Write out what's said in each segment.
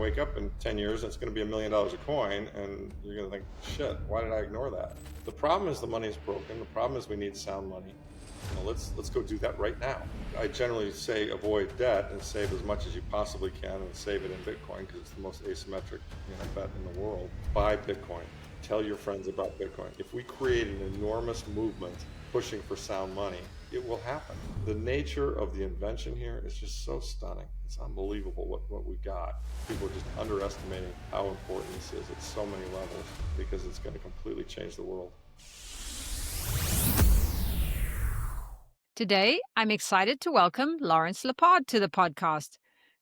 wake up in 10 years and it's going to be $1 million a coin, and you're going to think, shit, why did I ignore that? The problem is the money is broken. The problem is we need sound money. Let's go do that right now. I generally say avoid debt and save as much as you possibly can, and save it in Bitcoin because it's the most asymmetric bet in the world. Buy Bitcoin. Tell your friends about Bitcoin. If we create an enormous movement pushing for sound money, it will happen. The nature of the invention here is just so stunning. It's unbelievable what we got. People are just underestimating how important this is at so many levels, because it's going to completely change the world. Today, I'm excited to welcome Lawrence Lepard to the podcast.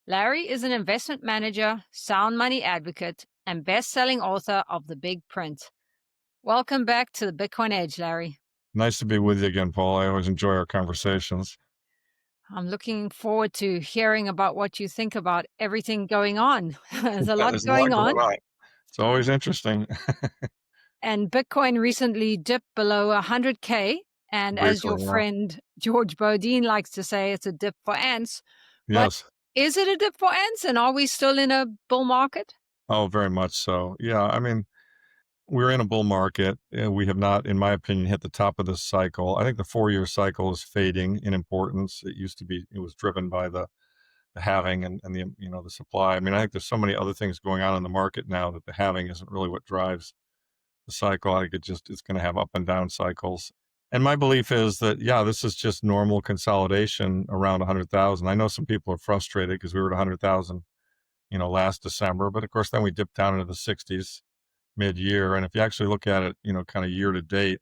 Larry is an investment manager, sound money advocate, and best-selling author of The Big Print. Welcome back to the Bitcoin Edge, Larry. Nice to be with you again, Paul. I always enjoy our conversations. I'm looking forward to hearing about what you think about everything going on. There's a lot going on. It's always interesting. And Bitcoin recently dipped below 100K. And as your friend George Bodine likes to say, it's a dip for ants. Yes. But is it a dip for ants? And are we still in a bull market? Oh, very much so. Yeah. I mean, we're in a bull market. We have not, in my opinion, hit the top of this cycle. I think the 4-year cycle is fading in importance. It was driven by the halving and the, the supply. I mean, I think there's so many other things going on in the market now that the halving isn't really what drives the cycle. I think it's going to have up and down cycles. And my belief is that, this is just normal consolidation around 100,000. I know some people are frustrated because we were at 100,000, last December, but of course then we dipped down into the 60s mid-year. And if you actually look at it, kind of year to date,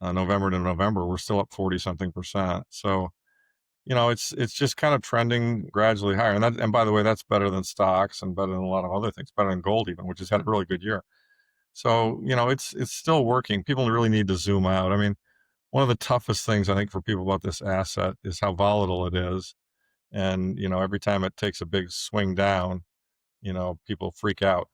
November to November, we're still up 40-something%. So, it's just kind of trending gradually higher. And by the way, that's better than stocks and better than a lot of other things, better than gold even, which has had a really good year. So, it's still working. People really need to zoom out. I mean, one of the toughest things I think for people about this asset is how volatile it is. And, every time it takes a big swing down, people freak out.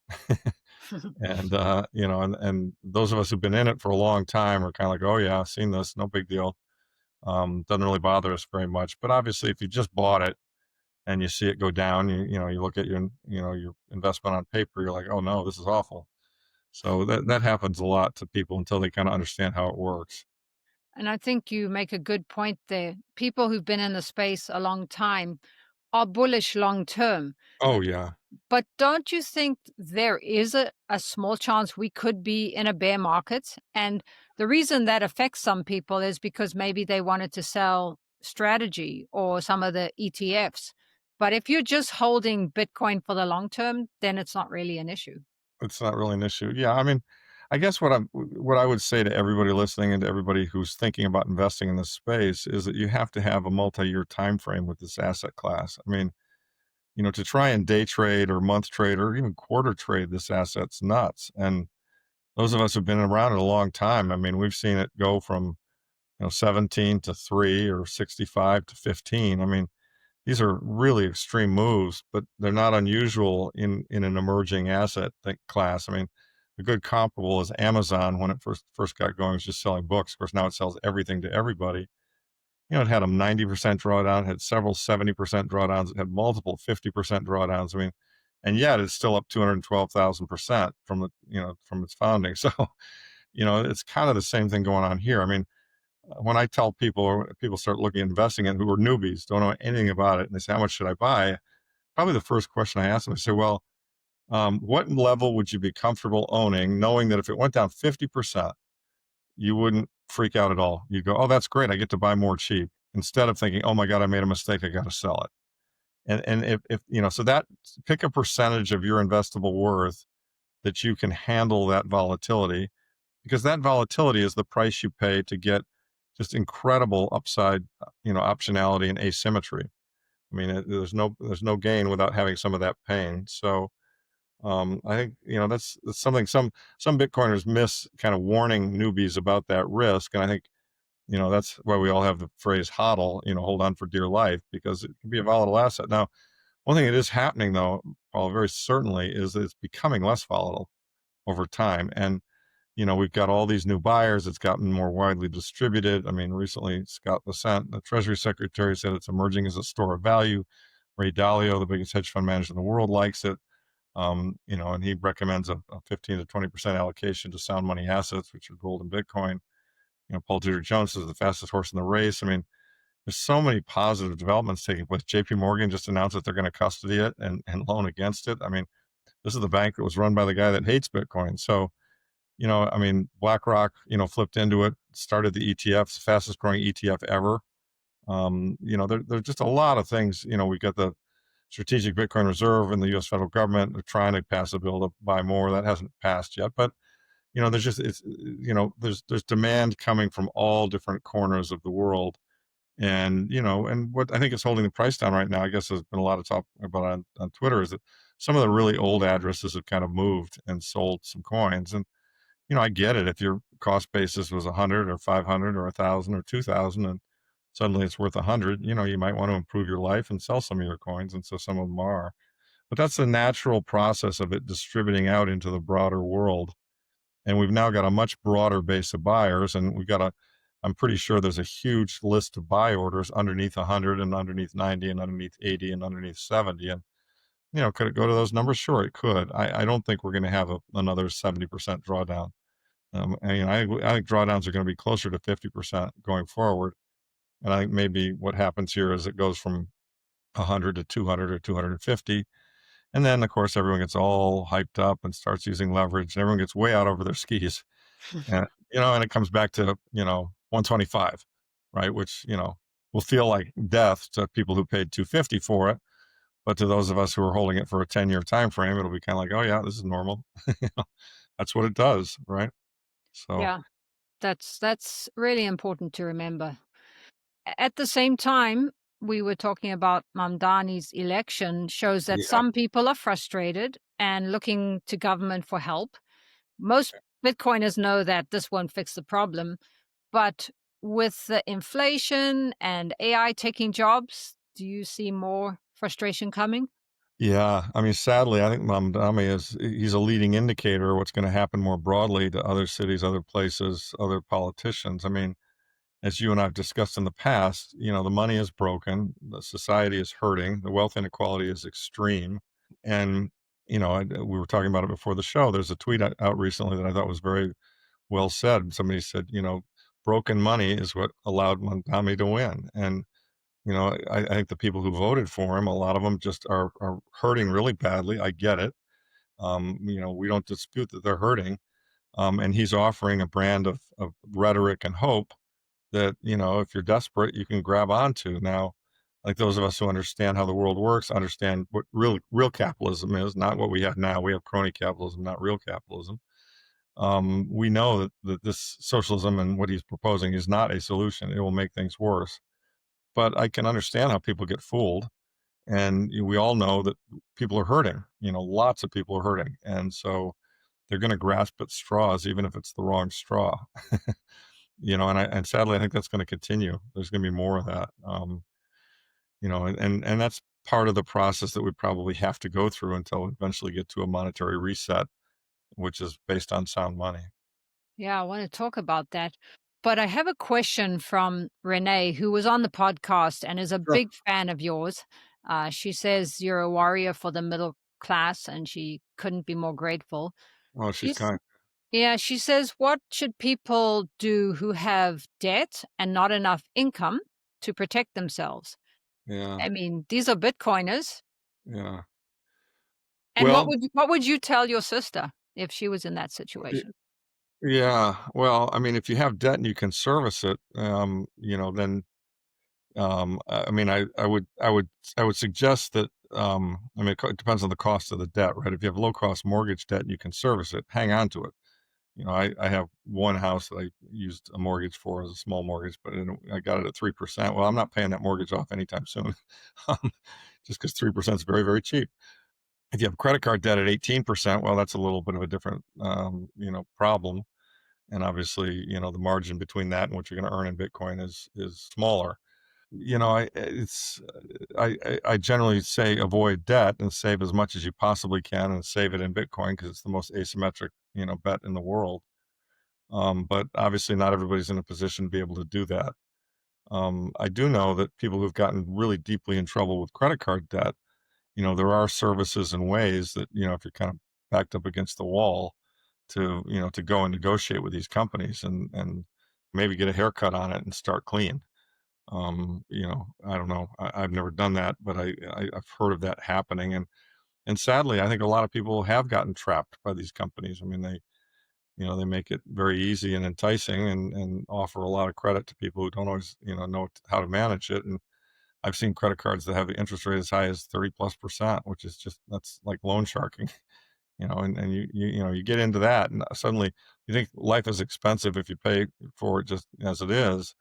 And, and those of us who've been in it for a long time are kind of like, oh yeah, I've seen this, no big deal. Doesn't really bother us very much. But obviously if you just bought it and you see it go down, you look at your investment on paper, you're like, oh no, this is awful. So that happens a lot to people until they kind of understand how it works. And I think you make a good point there. People who've been in the space a long time are bullish long term. Oh, yeah. But don't you think there is a small chance we could be in a bear market? And the reason that affects some people is because maybe they wanted to sell strategy or some of the ETFs. But if you're just holding Bitcoin for the long term, then it's not really an issue. It's not really an issue. Yeah. I mean, I guess what I would say to everybody listening and to everybody who's thinking about investing in this space is that you have to have a multi-year time frame with this asset class. I mean, to try and day trade or month trade or even quarter trade this asset's nuts. And those of us who've been around it a long time, I mean, we've seen it go from 17 to 3 or 65 to 15. I mean, these are really extreme moves, but they're not unusual in an emerging asset class. I mean, a good comparable is Amazon when it first got going. It was just selling books. Of course, now it sells everything to everybody. It had a 90% drawdown, had several 70% drawdowns, it had multiple 50% drawdowns. I mean, and yet it's still up 212,000% from from its founding. So, it's kind of the same thing going on here. I mean, when I tell people, or people start looking at investing in who are newbies, don't know anything about it, and they say, how much should I buy? Probably the first question I ask them, I say, well, what level would you be comfortable owning, knowing that if it went down 50%, you wouldn't freak out at all? You'd go, oh, that's great, I get to buy more cheap, instead of thinking, oh my God, I made a mistake, I got to sell it. And if so that, pick a percentage of your investable worth that you can handle that volatility, because that volatility is the price you pay to get just incredible upside, optionality and asymmetry. I mean, there's no gain without having some of that pain. So I think, that's something some Bitcoiners miss, kind of warning newbies about that risk. And I think, that's why we all have the phrase HODL, hold on for dear life, because it can be a volatile asset. Now, one thing that is happening though, Paul, very certainly, is that it's becoming less volatile over time. And, we've got all these new buyers. It's gotten more widely distributed. I mean, recently Scott Bessent, the Treasury Secretary, said it's emerging as a store of value. Ray Dalio, the biggest hedge fund manager in the world, likes it. And he recommends a 15 to 20% allocation to sound money assets, which are gold and Bitcoin. Paul Tudor Jones is the fastest horse in the race. I mean, there's so many positive developments taking place. JP Morgan just announced that they're going to custody it and loan against it. I mean, this is the bank that was run by the guy that hates Bitcoin. So, I mean, BlackRock, flipped into it, started the ETFs, fastest growing ETF ever. There's just a lot of things. We've got the Strategic Bitcoin Reserve and the U.S. federal government. They're trying to pass a bill to buy more. That hasn't passed yet, but there's demand coming from all different corners of the world, and what I think is holding the price down right now, I guess there's been a lot of talk about on Twitter, is that some of the really old addresses have kind of moved and sold some coins, and I get it. If your cost basis was 100 or 500 or 1,000 or 2,000, and suddenly it's worth 100, you might want to improve your life and sell some of your coins, and so some of them are. But that's the natural process of it distributing out into the broader world. And we've now got a much broader base of buyers, and I'm pretty sure there's a huge list of buy orders underneath 100 and underneath 90 and underneath 80 and underneath 70. And, could it go to those numbers? Sure, it could. I don't think we're going to have another 70% drawdown. I think drawdowns are going to be closer to 50% going forward. And I think maybe what happens here is it goes from 100 to 200 or 250. And then, of course, everyone gets all hyped up and starts using leverage, and everyone gets way out over their skis. And it comes back to, 125, right? Which, will feel like death to people who paid 250 for it. But to those of us who are holding it for a 10-year time frame, it'll be kind of like, oh yeah, this is normal. You know, that's what it does, right? So Yeah, that's really important to remember. At the same time, we were talking about Mamdani's election shows that yeah. some people are frustrated and looking to government for help. Most Bitcoiners know that this won't fix the problem, but with the inflation and AI taking jobs, do you see more frustration coming? Yeah, I mean, sadly, I think Mamdani he's a leading indicator of what's going to happen more broadly to other cities, other places, other politicians. I mean, as you and I've discussed in the past, the money is broken, the society is hurting, the wealth inequality is extreme. And, we were talking about it before the show. There's a tweet out recently that I thought was very well said. Somebody said, broken money is what allowed Mamdani to win. And, I think the people who voted for him, a lot of them just are hurting really badly. I get it. We don't dispute that they're hurting. And he's offering a brand of rhetoric and hope that, if you're desperate, you can grab onto. Now, like those of us who understand how the world works, understand what real capitalism is, not what we have now. We have crony capitalism, not real capitalism. We know that this socialism and what he's proposing is not a solution. It will make things worse. But I can understand how people get fooled. And we all know that people are hurting. Lots of people are hurting. And so they're going to grasp at straws, even if it's the wrong straw. And sadly, I think that's going to continue. There's going to be more of that. And that's part of the process that we probably have to go through until we eventually get to a monetary reset, which is based on sound money. Yeah, I want to talk about that. But I have a question from Renee, who was on the podcast and is a Sure. big fan of yours. She says you're a warrior for the middle class, and she couldn't be more grateful. Oh, she's She's kind. Yeah, she says, what should people do who have debt and not enough income to protect themselves? Yeah, I mean, these are Bitcoiners. yeah. And Well, what would you tell your sister if she was in that y- situation? yeah. Well, I mean, if you have debt and you can service it, then I mean, I would suggest that. I mean, it depends on the cost of the debt, right? If you have low cost mortgage debt and you can service it, hang on to it. I have one house that I used a mortgage for as a small mortgage, but I got it at 3%. Well, I'm not paying that mortgage off anytime soon, um, just because 3% is very, very cheap. If you have credit card debt at 18%, well, that's a little bit of a different, problem. And obviously, the margin between that and what you're going to earn in Bitcoin is smaller. I generally say avoid debt and save as much as you possibly can and save it in Bitcoin because it's the most asymmetric, bet in the world. But obviously, not everybody's in a position to be able to do that. I do know that people who've gotten really deeply in trouble with credit card debt, there are services and ways that, if you're kind of backed up against the wall to go and negotiate with these companies and maybe get a haircut on it and start clean. I don't know. I've never done that, but I've heard of that happening. And sadly, I think a lot of people have gotten trapped by these companies. I mean, they make it very easy and enticing and offer a lot of credit to people who don't always, know how to manage it. And I've seen credit cards that have the interest rate as high as 30+%, which is that's like loan sharking, and you get into that and suddenly you think life is expensive if you pay for it just as it is.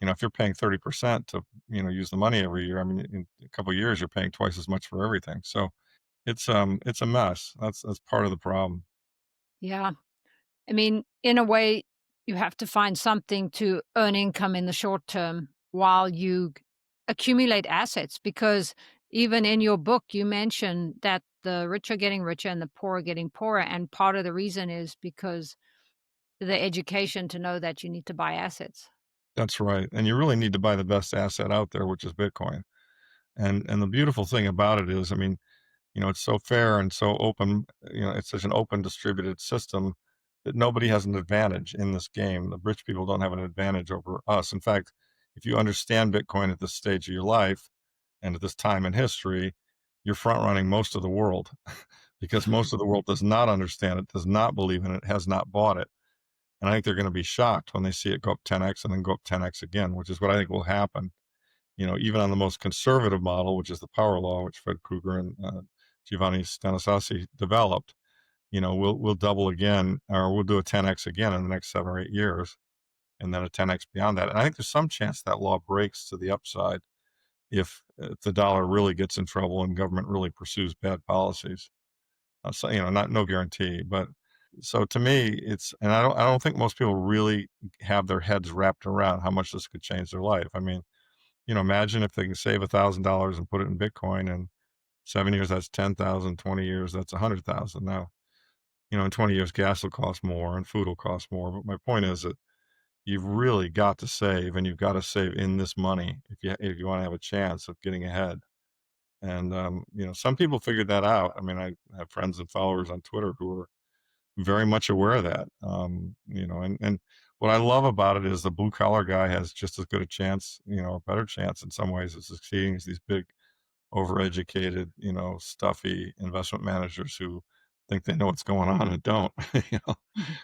If you're paying 30% to, use the money every year, I mean, in a couple of years, you're paying twice as much for everything. So it's a mess. That's part of the problem. Yeah. I mean, in a way, you have to find something to earn income in the short term while you accumulate assets, because even in your book, you mentioned that the rich are getting richer and the poor are getting poorer. And part of the reason is because the education to know that you need to buy assets. That's right. And you really need to buy the best asset out there, which is Bitcoin. And the beautiful thing about it is, I mean, it's so fair and so open, it's such an open distributed system that nobody has an advantage in this game. The rich people don't have an advantage over us. In fact, if you understand Bitcoin at this stage of your life and at this time in history, you're front running most of the world because most of the world does not understand it, does not believe in it, has not bought it. And I think they're going to be shocked when they see it go up 10x and then go up 10x again, which is what I think will happen. Even on the most conservative model, which is the power law, which Fred Krueger and Giovanni Stanislassi developed, we'll double again, or we'll do a 10x again in the next 7 or 8 years, and then a 10x beyond that. And I think there's some chance that law breaks to the upside if the dollar really gets in trouble and government really pursues bad policies. So, not no guarantee, but so to me, and I don't think most people really have their heads wrapped around how much this could change their life. I mean, imagine if they can save $1,000 and put it in Bitcoin, and 7 years that's 10,000, 20 years that's 100,000. Now, in 20 years, gas will cost more and food will cost more. But my point is that you've really got to save, and you've got to save in this money if you want to have a chance of getting ahead. And some people figured that out. I mean, I have friends and followers on Twitter who are very much aware of that. And what I love about it is the blue collar guy has just as good a chance, a better chance in some ways of succeeding as these big, overeducated, stuffy investment managers who think they know what's going on and don't. you know. Mhm.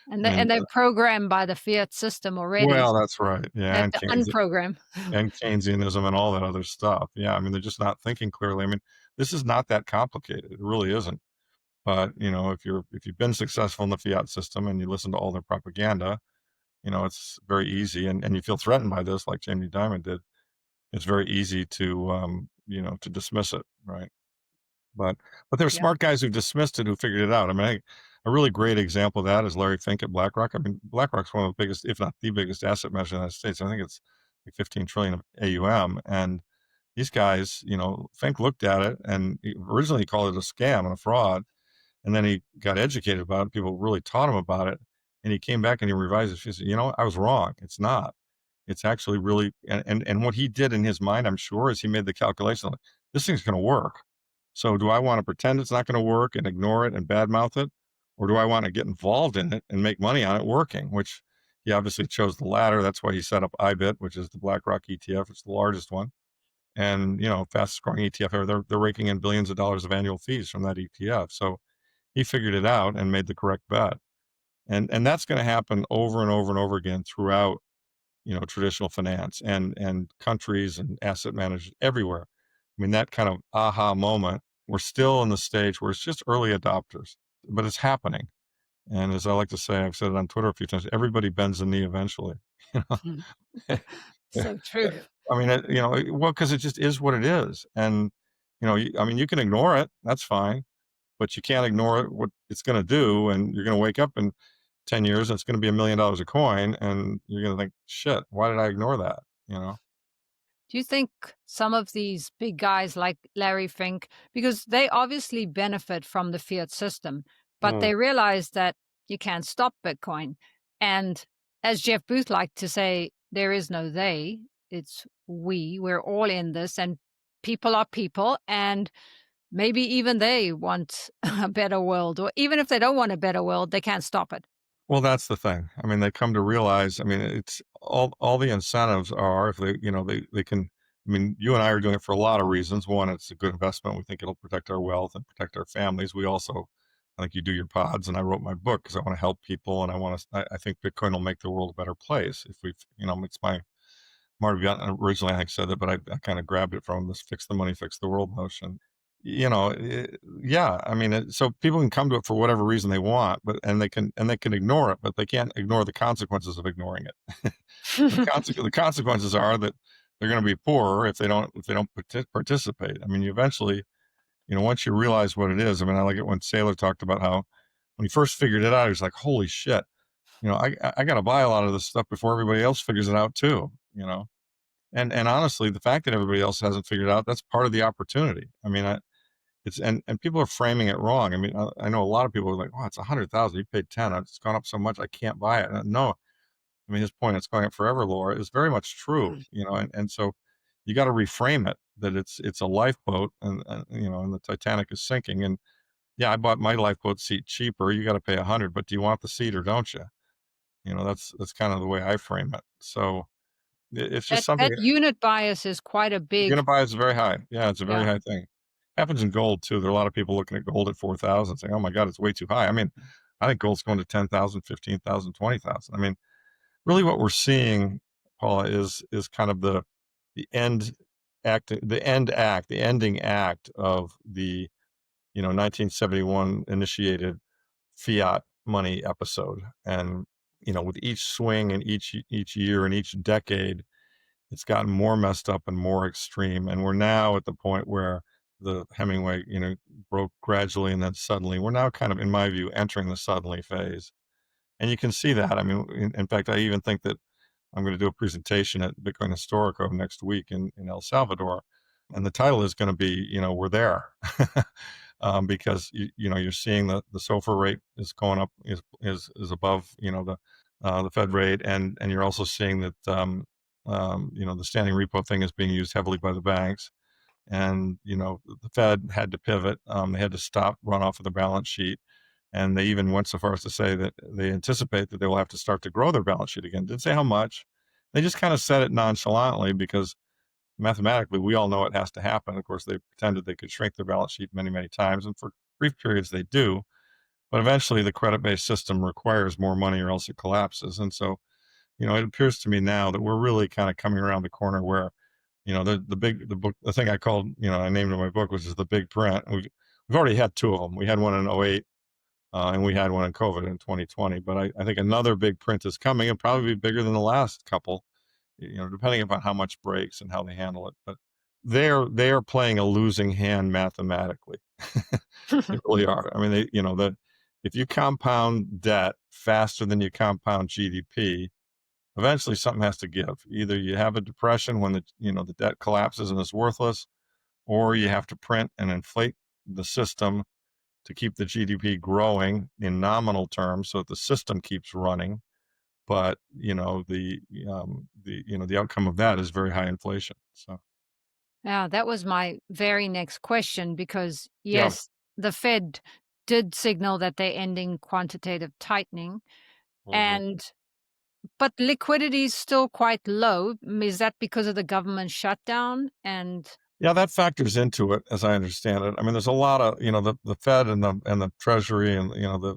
And And they're programmed by the fiat system already. well, that's right. They Yeah, have to unprogram. and Keynesianism and all that other stuff. Yeah, I mean, they're just not thinking clearly. I mean, this is not that complicated. It really isn't. But if you've been successful in the fiat system and you listen to all their propaganda, it's very easy, and you feel threatened by this, like Jamie Dimon did. It's very easy to dismiss it, right? But there are Yeah. smart guys who dismissed it who figured it out. I mean, a really great example of that is Larry Fink at BlackRock. I mean, BlackRock's one of the biggest, if not the biggest, asset manager in the United States. I think it's like 15 trillion of AUM, and these guys, Fink looked at it and he originally called it a scam and a fraud, and then he got educated about it. People really taught him about it. And he came back and he revised it. He said, I was wrong. It's not. It's actually really, and what he did in his mind, I'm sure, is he made the calculation like, this thing's going to work. So do I want to pretend it's not going to work and ignore it and badmouth it? Or do I want to get involved in it and make money on it working? Which he obviously chose the latter. That's why he set up IBIT, which is the BlackRock ETF. It's the largest one. And, fastest growing ETF ever. They're raking in billions of dollars of annual fees from that ETF. So he figured it out and made the correct bet. And that's going to happen over and over and over again throughout, traditional finance and countries and asset managers everywhere. I mean, that kind of aha moment, we're still in the stage where it's just early adopters, but it's happening. And as I like to say, I've said it on Twitter a few times, everybody bends the knee eventually. You Mhm. know? So true. I mean, well, because it just is what it is. And, I mean, you can ignore it. That's fine, but you can't ignore it, what it's going to do. And you're going to wake up in 10 years and it's going to be $1 million a coin. And you're going to think, shit, why did I ignore that? You know? Do you think some of these big guys like Larry Fink, because they obviously benefit from the fiat system, but Mm. they realize that you can't stop Bitcoin. And as Jeff Booth liked to say, there is no they, it's we. We're all in this. And people are people, and maybe even they want a better world, or even if they don't want a better world, they can't stop it. Well, that's the thing. I mean, they come to realize, I mean, it's all the incentives are if they, they can, I mean, you and I are doing it for a lot of reasons. One, it's a good investment. We think it'll protect our wealth and protect our families. We also, I think you do your pods and I wrote my book because I want to help people and I think Bitcoin will make the world a better place if we, it's my Marty Button originally, I think, said that, but I kind of grabbed it from this "fix the money, fix the world" notion. Yeah. I mean, so people can come to it for whatever reason they want, but they can ignore it, but they can't ignore the consequences of ignoring it. The consequences are that they're going to be poorer if they don't participate. I mean, you eventually, once you realize what it is. I mean, I like it when Saylor talked about how when he first figured it out, he was like, "Holy shit." I got to buy a lot of this stuff before everybody else figures it out too. And honestly, the fact that everybody else hasn't figured it out, that's part of the opportunity. I mean, and people are framing it wrong. I mean, I know a lot of people are like, "Oh, it's 100,000. You paid 10. It's gone up so much, I can't buy it." No, I mean, his point, it's going up forever, Laura, is very much true. And so you got to reframe it that it's a lifeboat, and the Titanic is sinking. And yeah, I bought my lifeboat seat cheaper. You got to pay 100, but do you want the seat or don't you? That's kind of the way I frame it. So it's just something. That unit bias is quite a big. Unit buy is very high. Yeah, it's a very Yeah. high thing. Happens in gold too. There are a lot of people looking at gold at 4,000 saying, "Oh my God, it's way too high." I mean, I think gold's going to 10,000, 15,000, 20,000. I mean, really what we're seeing, Paula, is kind of the end the ending act of the 1971 initiated fiat money episode. And with each swing and each year and each decade, it's gotten more messed up and more extreme. And we're now at the point where the Hemingway, broke gradually and then suddenly. We're now kind of, in my view, entering the suddenly phase. And you can see that. I mean, in fact, I even think that I'm going to do a presentation at Bitcoin Historico next week in El Salvador. And the title is going to be, we're there. Because you're seeing the SOFR rate is going up, is above, the Fed rate. And you're also seeing that, the standing repo thing is being used heavily by the banks. And, the Fed had to pivot. They had to stop runoff of the balance sheet. And they even went so far as to say that they anticipate that they will have to start to grow their balance sheet again. Didn't say how much. They just kind of said it nonchalantly because mathematically we all know it has to happen. Of course, they pretended they could shrink their balance sheet many, many times. And for brief periods, they do. But eventually, the credit based system requires more money or else it collapses. And so, it appears to me now that we're really kind of coming around the corner where, the thing I called, I named in my book, which is the big print. We've already had two of them. We had one in '08. And we had one in COVID in 2020. But I think another big print is coming and probably be bigger than the last couple, depending upon how much breaks and how they handle it. But they are playing a losing hand mathematically. They really are. I mean, if you compound debt faster than you compound GDP, eventually something has to give. Either you have a depression when the debt collapses and is worthless, or you have to print and inflate the system to keep the GDP growing in nominal terms so that the system keeps running. But the outcome of that is very high inflation. So Yeah, that was my very next question because, yeah. yes, the Fed did signal that they're ending quantitative tightening, Mhm. and but liquidity is still quite low. Is that because of the government shutdown? And Yeah, that factors into it, as I understand it. I mean, there's a lot of the Fed and the Treasury, and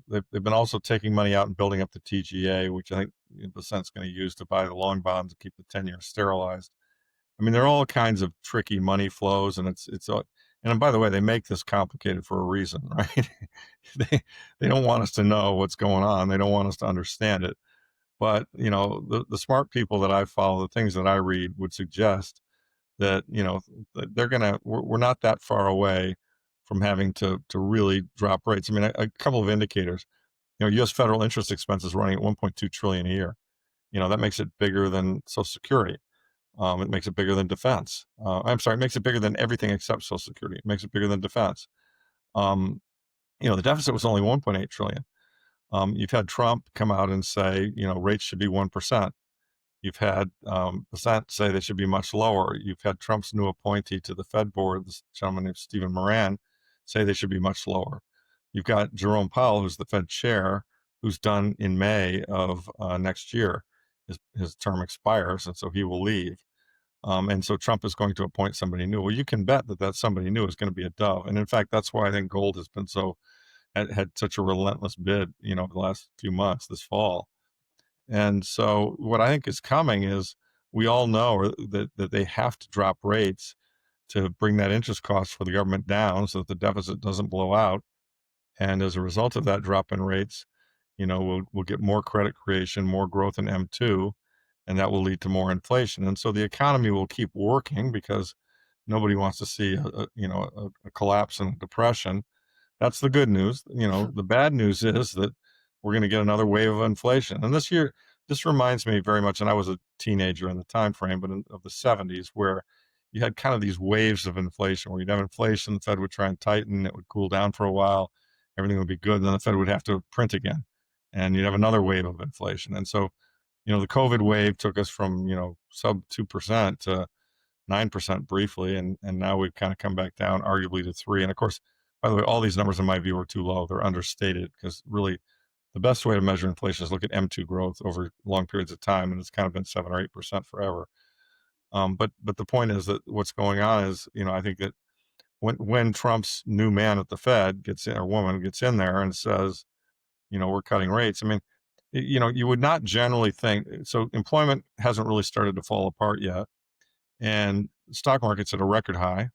they've been also taking money out and building up the TGA, which I think the Senat's going to use to buy the long bonds and keep the 10-year sterilized. I mean, there are all kinds of tricky money flows, and and by the way, they make this complicated for a reason, right? they they don't want us to know what's going on. They don't want us to understand it. But the smart people that I follow, the things that I read would suggest that that we're not that far away from having to really drop rates. I mean, a couple of indicators. U.S. federal interest expense is running at 1.2 trillion a year. That makes it bigger than Social Security. It makes it bigger than defense. I'm sorry, it makes it bigger than everything except Social Security. It makes it bigger than defense. Um, the deficit was only 1.8 trillion. You've had Trump come out and say, rates should be 1%. You've had the Senate say they should be much lower. You've had Trump's new appointee to the Fed board, this gentleman named Stephen Moran, say they should be much lower. You've got Jerome Powell, who's the Fed chair, who's done in May of next year. His term expires, and so he will leave. And so Trump is going to appoint somebody new. Well, you can bet that that somebody new is going to be a dove. And in fact, that's why I think gold has been had such a relentless bid, the last few months, this fall. And so what I think is coming is we all know that they have to drop rates to bring that interest cost for the government down so that the deficit doesn't blow out. And as a result of that drop in rates, we'll get more credit creation, more growth in M2, and that will lead to more inflation. And so the economy will keep working because nobody wants to see a collapse and a depression. That's the good news. The bad news is that we're going to get another wave of inflation. And this reminds me very much, and I was a teenager in the time frame, but of the 70s, where you had kind of these waves of inflation, where you'd have inflation, the Fed would try and tighten, it would cool down for a while, everything would be good, and then the Fed would have to print again, and you'd have another wave of inflation. And so, the COVID wave took us from, sub 2% to 9% briefly, and now we've kind of come back down, arguably to 3. And of course, by the way, all these numbers in my view are too low. They're understated because really the best way to measure inflation is look at M2 growth over long periods of time, and it's kind of been 7 or 8% forever. But the point is that what's going on is, I think that when Trump's new man at the Fed gets in, or woman gets in there and says, we're cutting rates. I mean, you would not generally think so. Employment hasn't really started to fall apart yet, and the stock market's at a record high.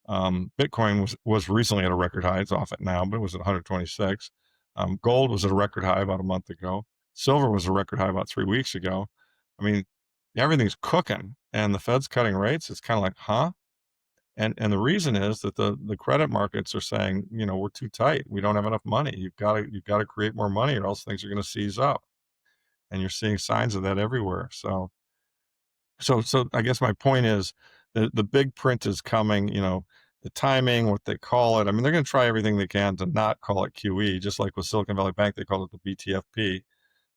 Bitcoin was recently at a record high. It's off it now, but it was at 126. Gold was at a record high about a month ago. Silver was a record high about 3 weeks ago. I mean, everything's cooking, and the Fed's cutting rates. It's kind of like, huh? And the reason is that the credit markets are saying, we're too tight. We don't have enough money. You've got to create more money, or else things are going to seize up. And you're seeing signs of that everywhere. So I guess my point is the big print is coming, the timing, what they call it. I mean, they're going to try everything they can to not call it QE, just like with Silicon Valley Bank, they call it the BTFP,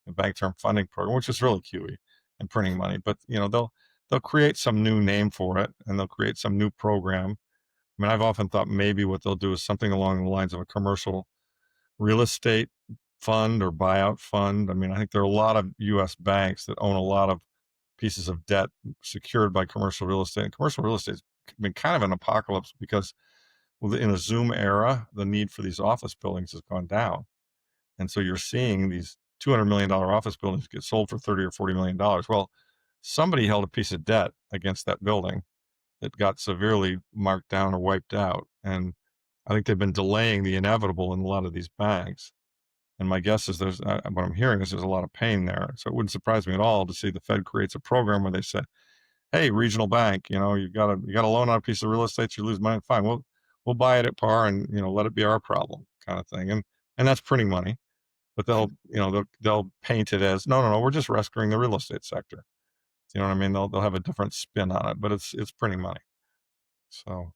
the Bank Term Funding Program, which is really QE and printing money. But, they'll create some new name for it, and they'll create some new program. I mean, I've often thought maybe what they'll do is something along the lines of a commercial real estate fund or buyout fund. I mean, I think there are a lot of US banks that own a lot of pieces of debt secured by commercial real estate. And commercial real estate's been kind of an apocalypse because in a Zoom era, the need for these office buildings has gone down. And so you're seeing these $200 million office buildings get sold for 30 or $40 million. Well, somebody held a piece of debt against that building that got severely marked down or wiped out. And I think they've been delaying the inevitable in a lot of these banks. And my guess is what I'm hearing is there's a lot of pain there. So it wouldn't surprise me at all to see the Fed creates a program where they say, "Hey, regional bank, you got to loan on a piece of real estate, you lose money. Fine, we'll buy it at par, and let it be our problem," kind of thing. And that's printing money, but they'll paint it as no, we're just rescuing the real estate sector. You know what I mean? They'll have a different spin on it, but it's printing money. So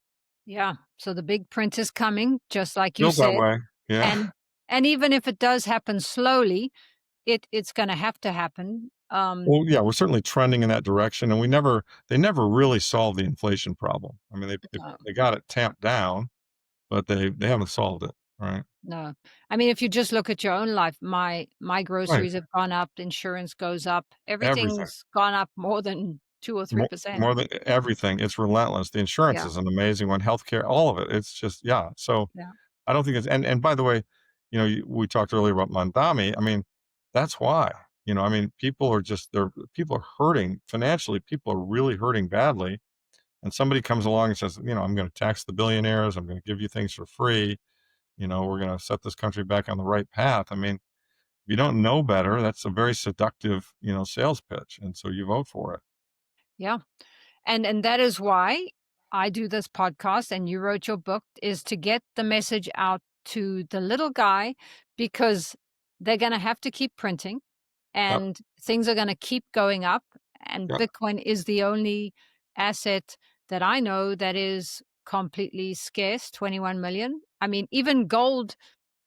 Yeah. So the big print is coming, just like you feels that said. way. Yeah. And and even if it does happen slowly, it's gonna have to happen. Well, yeah, we're certainly trending in that direction, and they never really solved the inflation problem. I mean, Uh, they got it tamped down, but they haven't solved it, right? no. I mean, if you just look at your own life, my Right. groceries have gone up, insurance goes up, Everything. everything's gone up more than 2 or More 3%. more than everything. It's relentless. The insurance Yeah. is an amazing one, healthcare, all of it. It's just yeah. So Yeah. I don't think it's and by the way, we talked earlier about Mandami. I mean, that's why. I mean, people are hurting financially. People are really hurting badly. And somebody comes along and says, I'm going to tax the billionaires. I'm going to give you things for free. We're going to set this country back on the right path. I mean, if you don't know better, that's a very seductive, sales pitch. And so you vote for it. Yeah. And that is why I do this podcast and you wrote your book, is to get the message out to the little guy, because they're going to have to keep printing Yep. and things are going to keep going up, and Yep. Bitcoin is the only asset that I know that is completely scarce, 21 million. I mean, even gold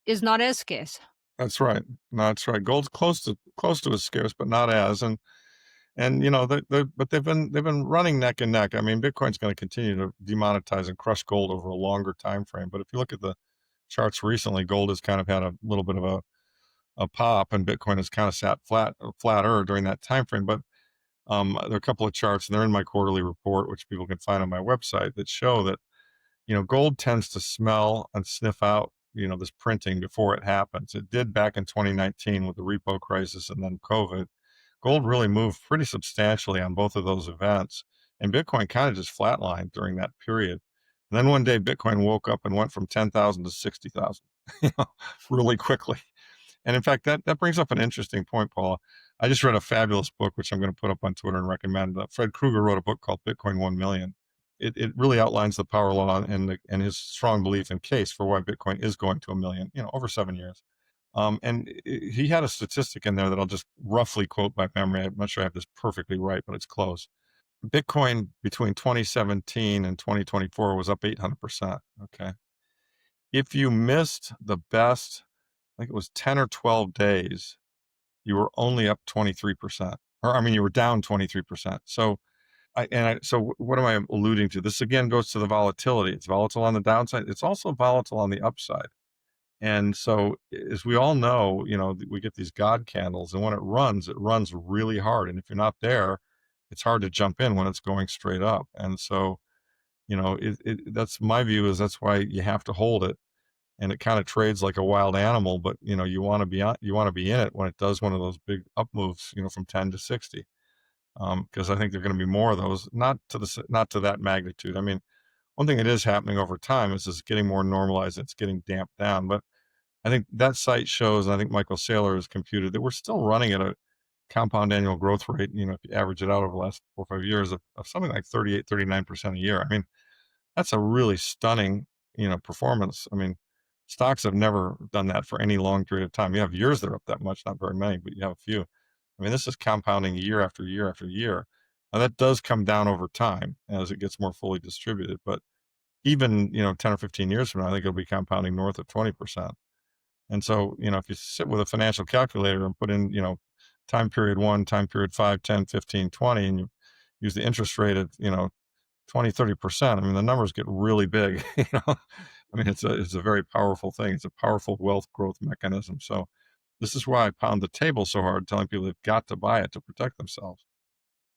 is not as scarce. That's right. No, that's right. Gold's close to as scarce, but not as. And but they've been running neck and neck. I mean, Bitcoin's going to continue to demonetize and crush gold over a longer time frame. But if you look at the charts recently, gold has kind of had a little bit of a pop, and Bitcoin has kind of sat flatter during that time frame. But there are a couple of charts, and they're in my quarterly report, which people can find on my website, that show that gold tends to smell and sniff out this printing before it happens. It did back in 2019 with the repo crisis and then COVID. Gold really moved pretty substantially on both of those events, and Bitcoin kind of just flatlined during that period. And then one day, Bitcoin woke up and went from 10,000 to 60,000, really quickly. And in fact, that brings up an interesting point, Paula. I just read a fabulous book, which I'm going to put up on Twitter and recommend. Fred Krueger wrote a book called Bitcoin 1 Million. It really outlines the power law and his strong belief and case for why Bitcoin is going to a million, over 7 years. And he had a statistic in there that I'll just roughly quote by memory. I'm not sure I have this perfectly right, but it's close. Bitcoin between 2017 and 2024 was up 800%. Okay. If you missed the best, I think it was 10 or 12 days, you were only up 23%. Or, I mean, you were down 23%. So what am I alluding to? This again goes to the volatility. It's volatile on the downside. It's also volatile on the upside. And so, as we all know, we get these God candles, and when it runs really hard. And if you're not there, it's hard to jump in when it's going straight up. And so, that's my view, is that's why you have to hold it. And it kind of trades like a wild animal, but you want to be in it when it does one of those big up moves, from 10 to 60. Because I think there are going to be more of those, not to that magnitude. I mean, one thing that is happening over time is it's getting more normalized. It's getting damped down, but I think that site shows, and I think Michael Saylor has computed that we're still running at a compound annual growth rate, if you average it out over the last 4 or 5 years, of something like 38, 39% a year. I mean, that's a really stunning, performance. I mean, stocks have never done that for any long period of time. You have years that are up that much, not very many, but you have a few. I mean, this is compounding year after year after year. Now, that does come down over time as it gets more fully distributed, but even, 10 or 15 years from now, I think it'll be compounding north of 20%. And so, if you sit with a financial calculator and put in, time period 1, time period 5, 10, 15, 20, and you use the interest rate at, 20, 30%, I mean, the numbers get really big. I mean, it's a very powerful thing. It's a powerful wealth growth mechanism. So this is why I pound the table so hard, telling people they've got to buy it to protect themselves.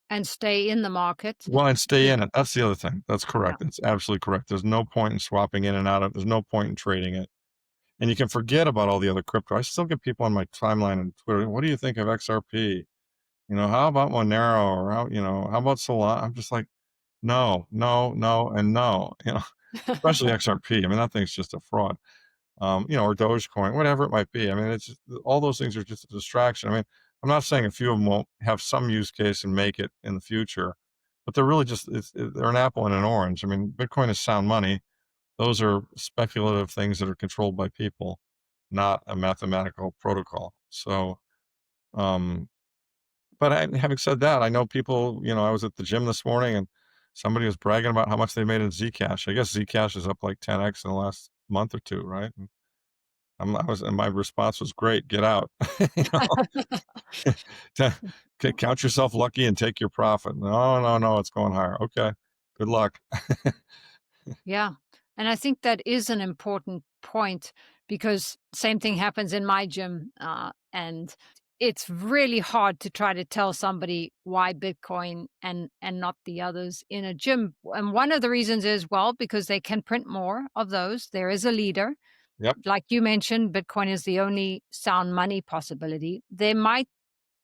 And stay in the market. Well, and stay Yeah. in it. That's the other thing. That's Yeah. correct. It's absolutely correct. There's no point in swapping in and out of. There's no point in trading it. And you can forget about all the other crypto. I still get people on my timeline and Twitter. What do you think of XRP? How about Monero, or how about Solana? I'm just like, no, no, no, and no. Especially XRP. I mean, that thing's just a fraud. Or Dogecoin, whatever it might be. I mean, it's just, all those things are just a distraction. I mean, I'm not saying a few of them won't have some use case and make it in the future, but they're really just they're an apple and an orange. I mean, Bitcoin is sound money. Those are speculative things that are controlled by people, not a mathematical protocol. So, um, but having said that, I know people. I was at the gym this morning, and somebody was bragging about how much they made in Zcash. I guess Zcash is up like 10x in the last month or two, right? And my response was, "Great, get out." You Count yourself lucky and take your profit. No, no, no, it's going higher. Okay, good luck. Yeah. And I think that is an important point, because same thing happens in my gym. And it's really hard to try to tell somebody why Bitcoin and not the others in a gym. And one of the reasons is, well, because they can print more of those. There is a leader. Yep, Like you mentioned, Bitcoin is the only sound money possibility. There might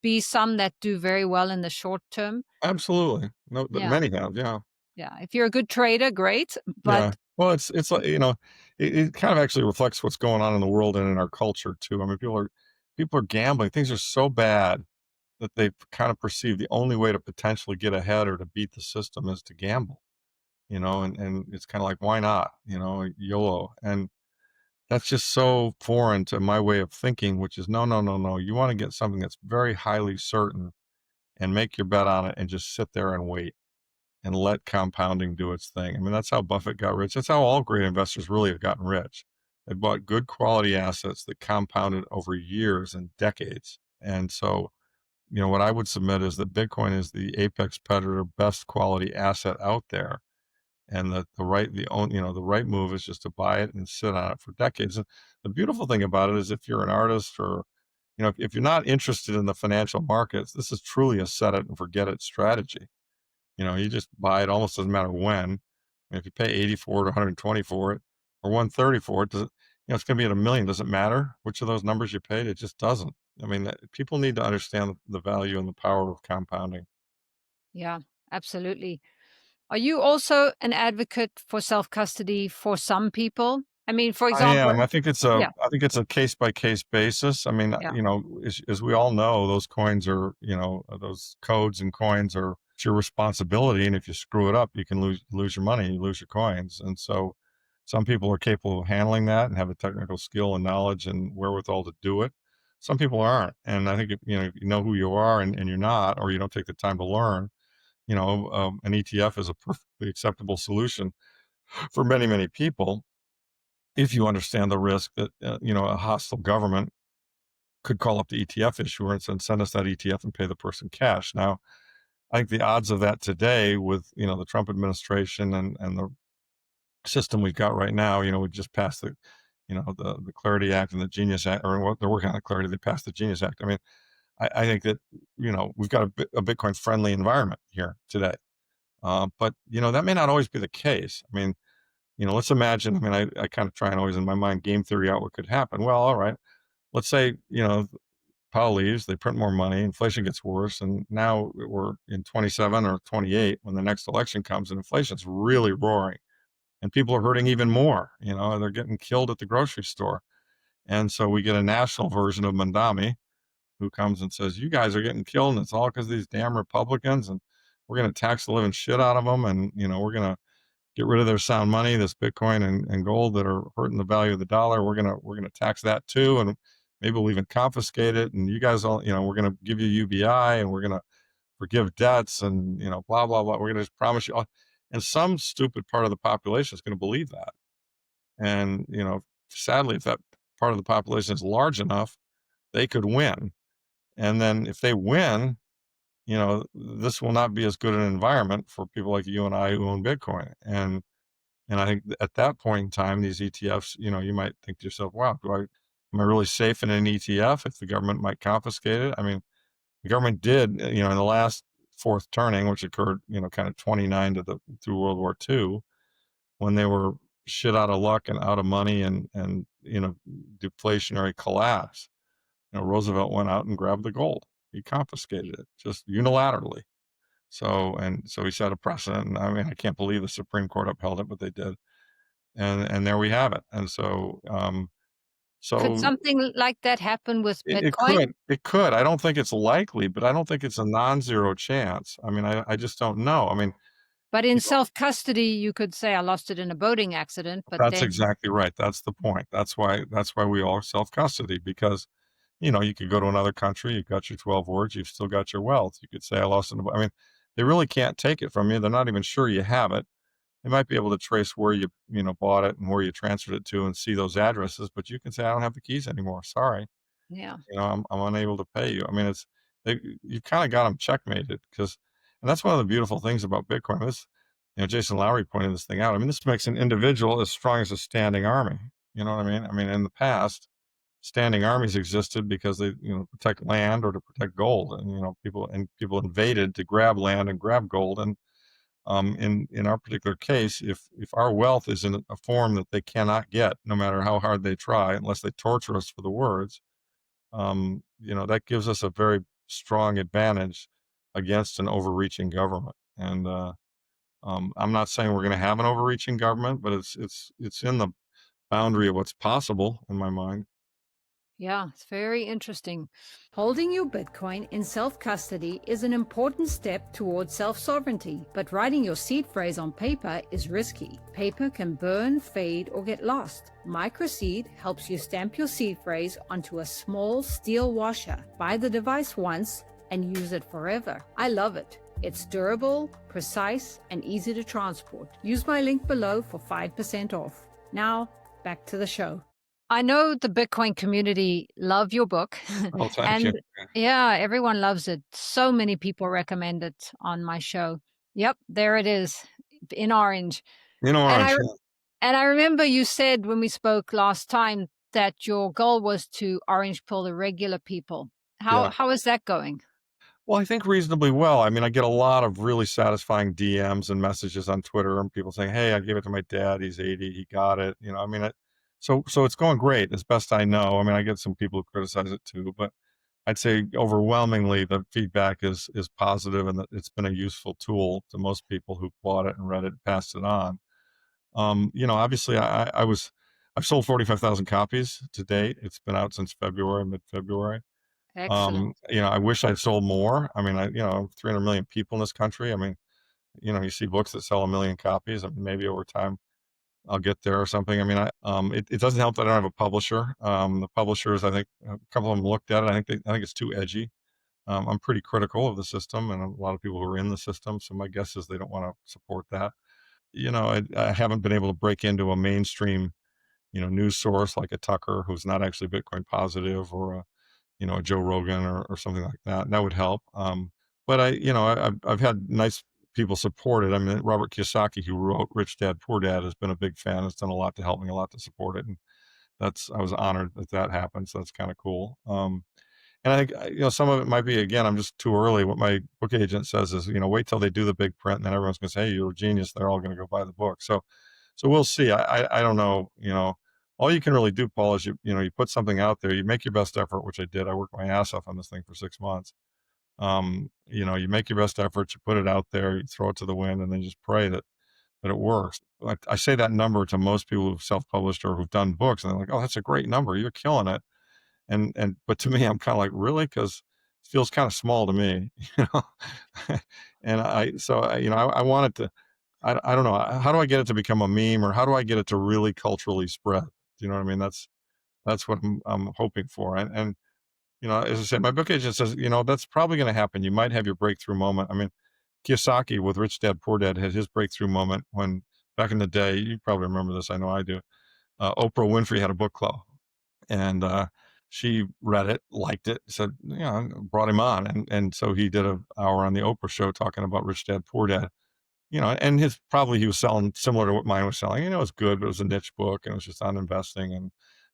be some that do very well in the short term. absolutely. No, but Yeah. many have. Yeah. Yeah. If you're a good trader, great. But Yeah. Well, it's like, it kind of actually reflects what's going on in the world and in our culture too. I mean, people are gambling. Things are so bad that they kind of perceive the only way to potentially get ahead or to beat the system is to gamble. And it's kind of like, why not? YOLO. And that's just so foreign to my way of thinking, which is no, no, no, no. You want to get something that's very highly certain and make your bet on it and just sit there and wait and let compounding do its thing. I mean, that's how Buffett got rich. That's how all great investors really have gotten rich. They bought good quality assets that compounded over years and decades. And so what I would submit is that Bitcoin is the apex predator, best quality asset out there. And the right move is just to buy it and sit on it for decades. And the beautiful thing about it is if you're an artist or, if you're not interested in the financial markets, this is truly a set it and forget it strategy. You just buy it almost doesn't matter when. If you pay 80 for it, or 120 for it, or 130 for it, it's going to be at a million. Does it matter which of those numbers you paid? It just doesn't. I mean, people need to understand the value and the power of compounding. Yeah, absolutely. Are you also an advocate for self-custody for some people? I mean, for I example, am. yeah, I think it's a case by case basis. I mean, yeah, as we all know, those coins are, those codes and coins are it's your responsibility. And if you screw it up, you can lose your money, you lose your coins. And so some people are capable of handling that and have a technical skill and knowledge and wherewithal to do it. Some people aren't. And I think if, you know who you are and you're not, or you don't take the time to learn, an ETF is a perfectly acceptable solution for many, many people if you understand the risk that a hostile government could call up the ETF issuer and send us that ETF and pay the person cash. Now, I think the odds of that today with the Trump administration and the system we've got right now, we just passed the Clarity Act and the Genius Act, or what they're working on the Clarity. They passed the Genius Act. I mean, I think that we've got a Bitcoin friendly environment here today, but that may not always be the case. I mean, let's imagine, I mean, I kind of try and always in my mind game theory out what could happen. Well, all right, let's say, Powell leaves, they print more money, inflation gets worse, and now we're in 27 or 28 when the next election comes and inflation's really roaring and people are hurting even more. They're getting killed at the grocery store. And so we get a national version of Mandami who comes and says, you guys are getting killed and it's all because of these damn Republicans and we're going to tax the living shit out of them. And, we're going to get rid of their sound money, this Bitcoin and gold that are hurting the value of the dollar. We're gonna tax that too, and maybe we'll even confiscate it. And you guys all, we're gonna give you UBI, and we're gonna forgive debts, and blah blah blah. We're gonna just promise you. And some stupid part of the population is going to believe that. And sadly, if that part of the population is large enough, they could win. And then if they win, this will not be as good an environment for people like you and I who own Bitcoin. And I think at that point in time, these ETFs, you might think to yourself, wow, am I really safe in an ETF if the government might confiscate it? I mean, the government did, in the last fourth turning, which occurred, kind of 29 through World War II, when they were shit out of luck and out of money and deflationary collapse. Roosevelt went out and grabbed the gold. He confiscated it just unilaterally. So he set a precedent. And I mean, I can't believe the Supreme Court upheld it, but they did. And there we have it. And could so something like that happen with it Bitcoin? could. I don't think it's likely, but I don't think it's a non-zero chance. I mean, I just don't know. I mean, But in you know, self-custody, you could say I lost it in a boating accident, but that's then exactly right. That's the point. That's why we all self-custody because you could go to another country, you've got your 12 words, you've still got your wealth. You could say I lost it. I mean, they really can't take it from you. They're not even sure you have it. They might be able to trace where you bought it and where you transferred it to and see those addresses, but you can say, I don't have the keys anymore. Sorry. yeah, I'm unable to pay you. I mean, you've kind of got them checkmated and that's one of the beautiful things about Bitcoin. Jason Lowery pointed this thing out. I mean, this makes an individual as strong as a standing army. You know what I mean? I mean, in the past, standing armies existed because they, protect land or to protect gold, and people invaded to grab land and grab gold. And in our particular case, if our wealth is in a form that they cannot get, no matter how hard they try, unless they torture us for the words, that gives us a very strong advantage against an overreaching government. And I'm not saying we're going to have an overreaching government, but it's in the boundary of what's possible in my mind. yeah, it's very interesting. Holding your Bitcoin in self-custody is an important step towards self-sovereignty, but writing your seed phrase on paper is risky. Paper can burn, fade, or get lost. MICROSEED helps you stamp your seed phrase onto a small steel washer. Buy the device once and use it forever. I love it. It's durable, precise, and easy to transport. Use my link below for 5% off. Now, back to the show. I know the Bitcoin community love your book, Oh, thank you. and yeah, everyone loves it. So many people recommend it on my show. Yep, there it is in orange. In And I orange. and I remember you said when we spoke last time that your goal was to orange pill the regular people. Yeah. How is that going? Well, I think reasonably well. I mean, I get a lot of really satisfying DMs and messages on Twitter and people saying, "Hey, I gave it to my dad. He's 80. He got it." I mean, so it's going great as best I know. I mean, I get some people who criticize it too, but I'd say overwhelmingly the feedback is positive and that it's been a useful tool to most people who bought it and read it and passed it on. Obviously, I've sold 45,000 copies to date. It's been out since February, mid-February. Excellent. I wish I'd sold more. I mean, 300 million people in this country. I mean, you see books that sell a million copies. I mean, maybe over time I'll get there or something. I mean, it doesn't help that I don't have a publisher. The publishers, I think a couple of them looked at it. I think it's too edgy. I'm pretty critical of the system and a lot of people who are in the system. So my guess is they don't want to support that. I haven't been able to break into a mainstream, news source like a Tucker who's not actually Bitcoin positive or a Joe Rogan or something like that. That would help. But I've had nice people support it. I mean, Robert Kiyosaki, who wrote Rich Dad Poor Dad, has been a big fan. Has done a lot to help me, a lot to support it, and I was honored that happened. So that's kind of cool. And I think some of it might be again, I'm just too early. What my book agent says is, wait till they do the big print, and then everyone's going to say, "Hey, you're a genius." They're all going to go buy the book. So we'll see. I don't know. All you can really do, Paul, is you put something out there. You make your best effort, which I did. I worked my ass off on this thing for 6 months. You make your best effort. You put it out there. You throw it to the wind, and then just pray that it works. I say that number to most people who've self-published or who've done books, and they're like, "Oh, that's a great number. You're killing it." But to me, I'm kind of like, really? Because it feels kind of small to me, you know. and I so I, you know I wanted to. I don't know. How do I get it to become a meme, or how do I get it to really culturally spread? Do you know what I mean? That's what I'm hoping for. And as I said, my book agent says, that's probably going to happen. You might have your breakthrough moment. I mean, Kiyosaki with Rich Dad Poor Dad had his breakthrough moment when back in the day. You probably remember this. I know I do. Oprah Winfrey had a book club, and she read it, liked it, said, brought him on, and so he did an hour on the Oprah show talking about Rich Dad Poor Dad. And he was selling similar to what mine was selling. It was good, but it was a niche book and it was just on investing and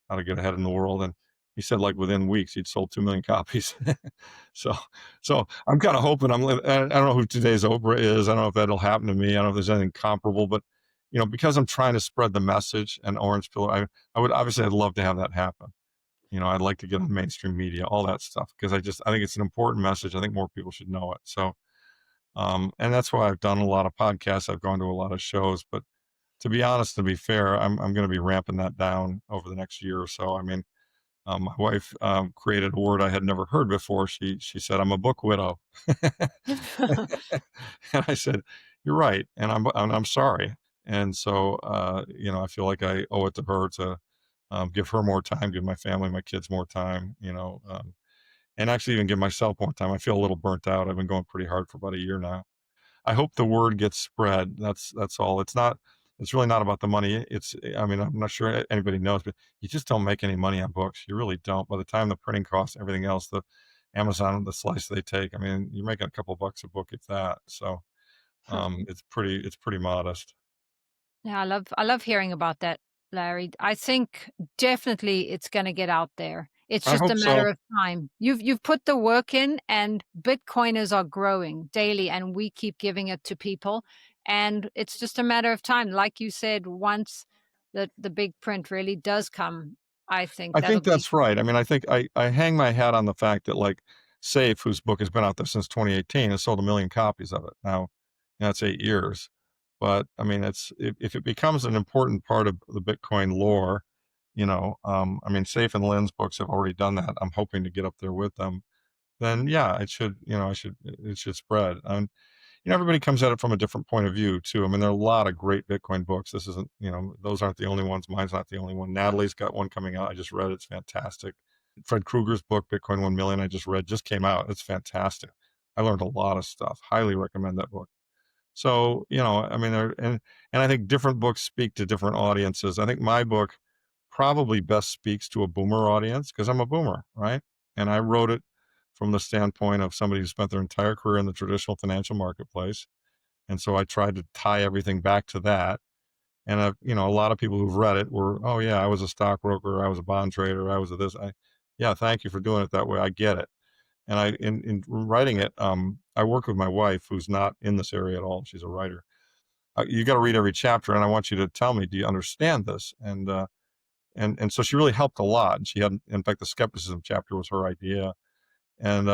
how to get ahead in the world. And he said like within weeks he'd sold 2 million copies. so, so I'm kind of hoping I don't know who today's Oprah is. I don't know if that'll happen to me. I don't know if there's anything comparable, but because I'm trying to spread the message and orange pill, I would obviously I'd love to have that happen. I'd like to get on mainstream media, all that stuff, because I think it's an important message. I think more people should know it. So, and that's why I've done a lot of podcasts. I've gone to a lot of shows, but to be honest, to be fair, I'm going to be ramping that down over the next year or so. I mean, my wife created a word I had never heard before. She said, "I'm a book widow," and I said, "You're right," and I'm sorry. And so, I feel like I owe it to her to give her more time, give my family, my kids more time. And actually even give myself more time. I feel a little burnt out. I've been going pretty hard for about a year now. I hope the word gets spread. That's all. It's really not about the money. I mean, I'm not sure anybody knows, but you just don't make any money on books. You really don't. By the time the printing costs, everything else, the Amazon, the slice they take, I mean, you're making a couple bucks a book if that. So it's pretty modest. Yeah, I love hearing about that, Larry. I think definitely it's going to get out there. It's I just a hope so. matter of time. You've put the work in, and Bitcoiners are growing daily, and we keep giving it to people, and it's just a matter of time. Like you said, once the big print really does come, I think I that'll think be that's right. I mean, I think I hang my hat on the fact that like Safe, whose book has been out there since 2018, has sold a million copies of it. Now, that's 8 years. But I mean, if it becomes an important part of the Bitcoin lore, I mean, Safe and Lynn's books have already done that. I'm hoping to get up there with them. Then yeah, it should spread. And everybody comes at it from a different point of view too. I mean, there are a lot of great Bitcoin books. This isn't, those aren't the only ones. Mine's not the only one. Natalie's got one coming out. I just read it. It's fantastic. Fred Krueger's book, Bitcoin 1 Million, I just read, just came out. It's fantastic. I learned a lot of stuff. Highly recommend that book. So, I mean, and I think different books speak to different audiences. I think my book probably best speaks to a boomer audience because I'm a boomer, right? And I wrote it from the standpoint of somebody who spent their entire career in the traditional financial marketplace. And so I tried to tie everything back to that. And a lot of people who've read it were, oh yeah, I was a stockbroker, I was a bond trader, I was a this. Yeah, thank you for doing it that way. I get it. And in writing it, I work with my wife, who's not in this area at all. She's a writer. You got to read every chapter, and I want you to tell me, do you understand this? And so she really helped a lot. And she had, in fact, the skepticism chapter was her idea. And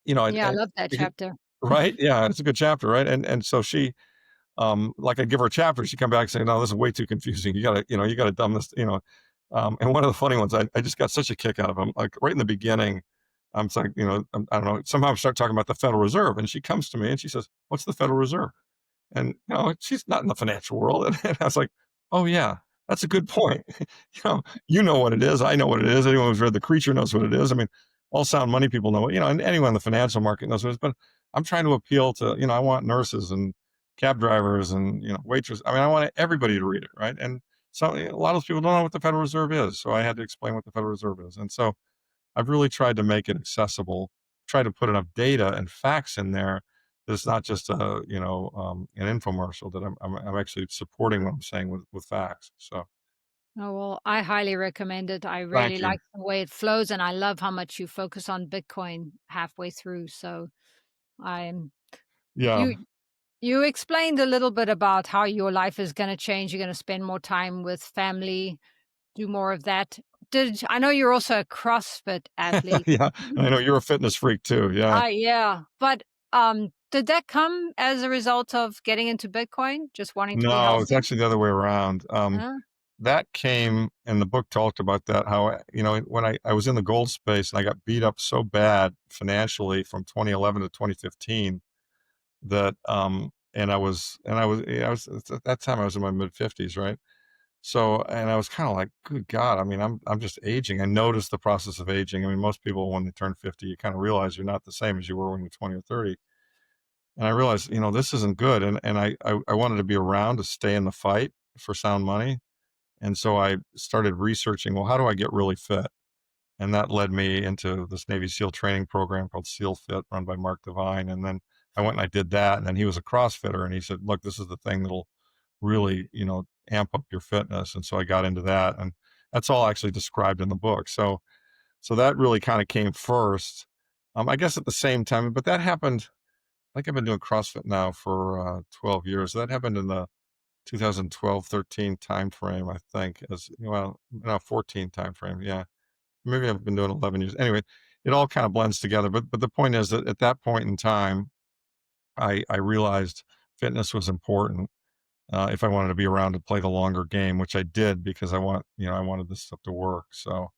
you know, Yeah, I love that it- chapter. right, yeah, it's a good chapter, right? And so she, like I give her a chapter, she come back and say, no, this is way too confusing. You gotta dumb this, and one of the funny ones, I just got such a kick out of them. Like right in the beginning, I'm like, I don't know, somehow I start talking about the Federal Reserve, and she comes to me and she says, what's the Federal Reserve? And she's not in the financial world. And I was like, oh yeah, that's a good point. You know what it is. I know what it is. Anyone who's read The Creature knows what it is. I mean, all sound money people know it, and anyone in the financial market knows what it is. But I'm trying to appeal to, I want nurses and cab drivers and, waitresses. I mean, I want everybody to read it, right? And so a lot of those people don't know what the Federal Reserve is. So I had to explain what the Federal Reserve is. And so I've really tried to make it accessible, try to put enough data and facts in there that it's not just an infomercial, that I'm actually supporting what I'm saying with facts. So Oh, well, I highly recommend it. I really thank you. like the way it flows, and I love how much you focus on Bitcoin halfway through. So I'm Yeah. you you explained a little bit about how your life is going to change. You're going to spend more time with family, do more of that. Did I know you're also a CrossFit athlete? Yeah. I know you're a fitness freak too. Yeah. Yeah, but did that come as a result of getting into Bitcoin, just wanting to be No, it's healthy? actually the other way around. Huh? That came, and the book talked about that, how, when I was in the gold space and I got beat up so bad financially from 2011 to 2015 that, I was at that time I was in my mid 50s, right? So, and I was kind of like, good God, I mean, I'm just aging. I noticed the process of aging. I mean, most people, when they turn 50, you kind of realize you're not the same as you were when you're 20 or 30. And I realized, this isn't good. And I wanted to be around to stay in the fight for sound money. And so I started researching, well, how do I get really fit? And that led me into this Navy SEAL training program called SEAL Fit, run by Mark Devine. And then I went and I did that. And then he was a CrossFitter, and he said, look, this is the thing that'll really, amp up your fitness. And so I got into that. And that's all actually described in the book. So that really kind of came first. I guess at the same time, but that happened, like I've been doing CrossFit now for 12 years. That happened in the 2012, 13 timeframe, I think, as well, no, 14 timeframe. Yeah. Maybe I've been doing 11 years. Anyway, it all kind of blends together. But the point is that at that point in time, I realized fitness was important if I wanted to be around to play the longer game, which I did because I wanted this stuff to work. So